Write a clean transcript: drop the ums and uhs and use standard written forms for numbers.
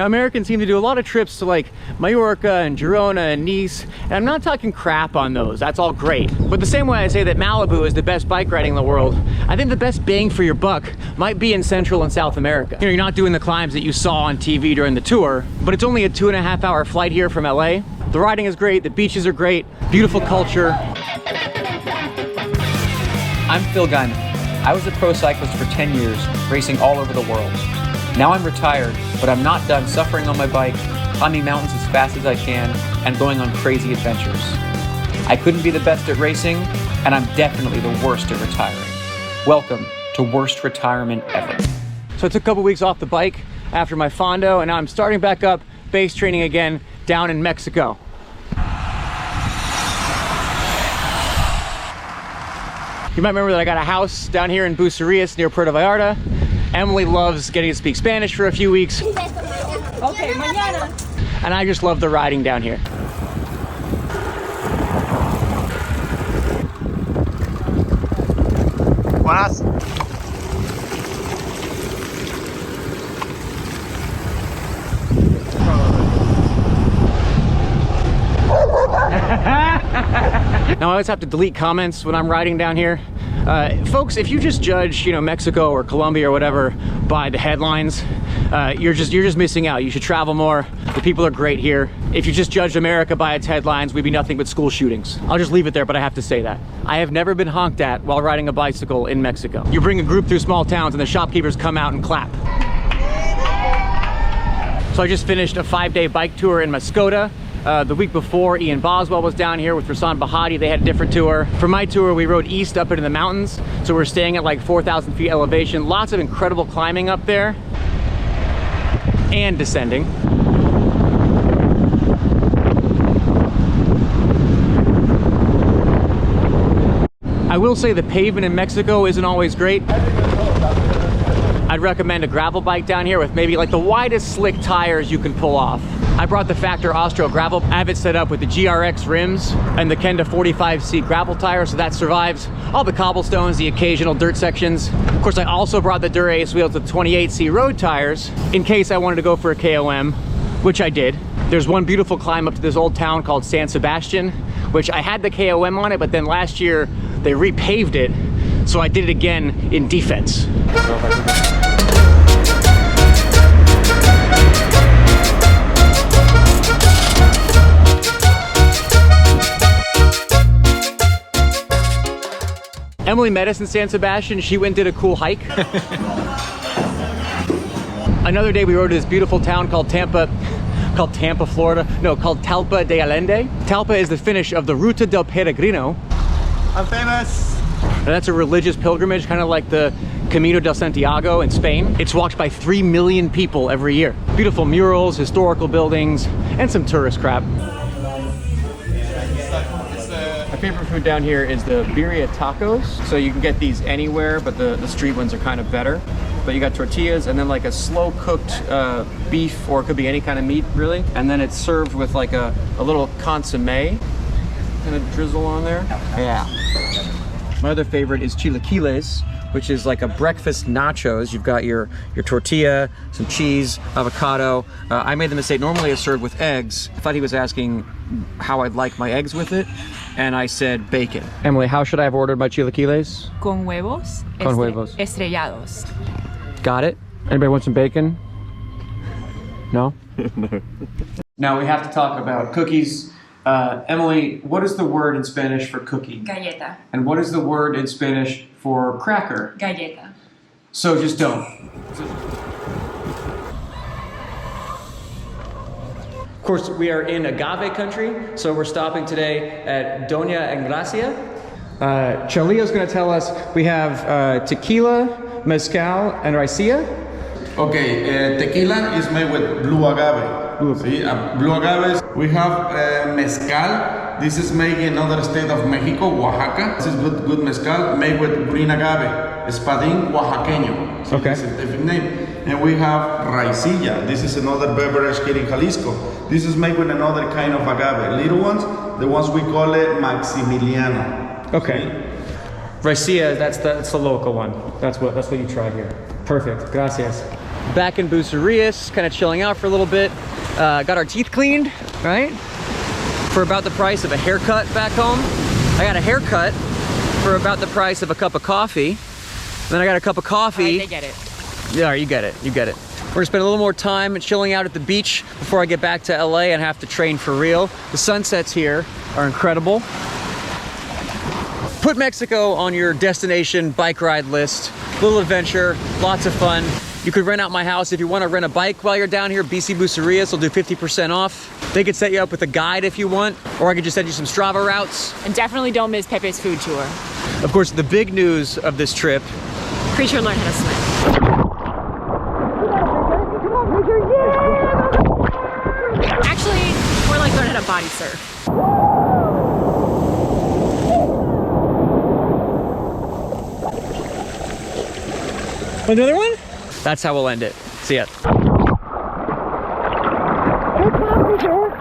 Now, Americans seem to do a lot of trips to like Mallorca and Girona and Nice, and I'm not talking crap on those, that's all great. But the same way I say that Malibu is the best bike riding in the world, I think the best bang for your buck might be in Central and South America. You know, you're not doing the climbs that you saw on TV during the tour, but it's only a 2.5 hour flight here from LA. The riding is great, the beaches are great, beautiful culture. I'm Phil Gaimon. I was a pro cyclist for 10 years, racing all over the world. Now I'm retired, but I'm not done suffering on my bike, climbing mountains as fast as I can, and going on crazy adventures. I couldn't be the best at racing, and I'm definitely the worst at retiring. Welcome to Worst Retirement Ever. So I took a couple weeks off the bike after my Fondo, and now I'm starting back up base training again down in Mexico. You might remember that I got a house down here in Bucerias near Puerto Vallarta. Emily loves getting to speak Spanish for a few weeks. Okay, mañana. And I just love the riding down here. Buenas. Now I always have to delete comments when I'm riding down here. Folks, if you just judge, you know, Mexico or Colombia or whatever by the headlines, you're just missing out. You should travel more. The people are great here. If you just judged America by its headlines, we'd be nothing but school shootings. I'll just leave it there, but I have to say that. I have never been honked at while riding a bicycle in Mexico. You bring a group through small towns and the shopkeepers come out and clap. So I just finished a 5-day bike tour in Mascota. The week before, Ian Boswell was down here with Rasan Bahati. They had a different tour. For my tour, we rode east up into the mountains. So we're staying at like 4,000 feet elevation. Lots of incredible climbing up there and descending. I will say the pavement in Mexico isn't always great. I'd recommend a gravel bike down here with maybe like the widest slick tires you can pull off. I brought the Factor Austro gravel. I have it set up with the GRX rims and the Kenda 45C gravel tire, so that survives all the cobblestones, the occasional dirt sections. Of course, I also brought the Dura-Ace wheels with 28C road tires in case I wanted to go for a KOM, which I did. There's one beautiful climb up to this old town called San Sebastian, which I had the KOM on it, but then last year they repaved it, so I did it again in defense. Emily met us in San Sebastian. She went and did a cool hike. Another day we rode to this beautiful town called Tampa, Florida. No, called Talpa de Allende. Talpa is the finish of the Ruta del Peregrino. I'm famous. And that's a religious pilgrimage, kind of like the Camino del Santiago in Spain. It's walked by 3 million people every year. Beautiful murals, historical buildings, and some tourist crap. My favorite food down here is the birria tacos. So you can get these anywhere, but the street ones are kind of better. But you got tortillas and then like a slow cooked beef, or it could be any kind of meat really. And then it's served with like a little consomme kind of drizzle on there. Yeah. My other favorite is chilaquiles, which is like a breakfast nachos. You've got your tortilla, some cheese, avocado. I made the mistake, normally it's served with eggs. I thought he was asking how I'd like my eggs with it, and I said bacon. Emily, how should I have ordered my chilaquiles? Con huevos. Con huevos. Estrellados. Got it. Anybody want some bacon? No? No. Now we have to talk about cookies. Emily, what is the word in Spanish for cookie? Galleta. And what is the word in Spanish for cracker? Galleta. So just don't. Of course, we are in agave country, so we're stopping today at Dona Gracia. Chalio's going to tell us we have tequila, mezcal, and raicilla. Okay, tequila is made with blue agave. See, blue agaves. We have mezcal. This is made in another state of Mexico, Oaxaca. This is good mezcal made with green agave. Espadín oaxaqueño. So okay. This is a different name. And we have raicilla. This is another beverage here in Jalisco. This is made with another kind of agave. Little ones, the ones we call it Maximiliano. Okay. Raicilla, that's the local one. That's what you tried here. Perfect. Gracias. back in Bucerias, kind of chilling out for a little bit. Got our teeth cleaned, right? For about the price of a haircut back home. I got a haircut for about the price of a cup of coffee. Then I got a cup of coffee. They get it. Yeah, you get it, you get it. We're gonna spend a little more time chilling out at the beach before I get back to LA and have to train for real. The sunsets here are incredible. Put Mexico on your destination bike ride list. Little adventure, lots of fun. You could rent out my house if you want to rent a bike while you're down here. BC Bucerias will do 50% off. They could set you up with a guide if you want, or I could just send you some Strava routes. And definitely don't miss Pepe's food tour. Of course, the big news of this trip. Creature learned how to swim. Actually, more like learn how to body surf. Another one? That's how we'll end it. See ya. Good job.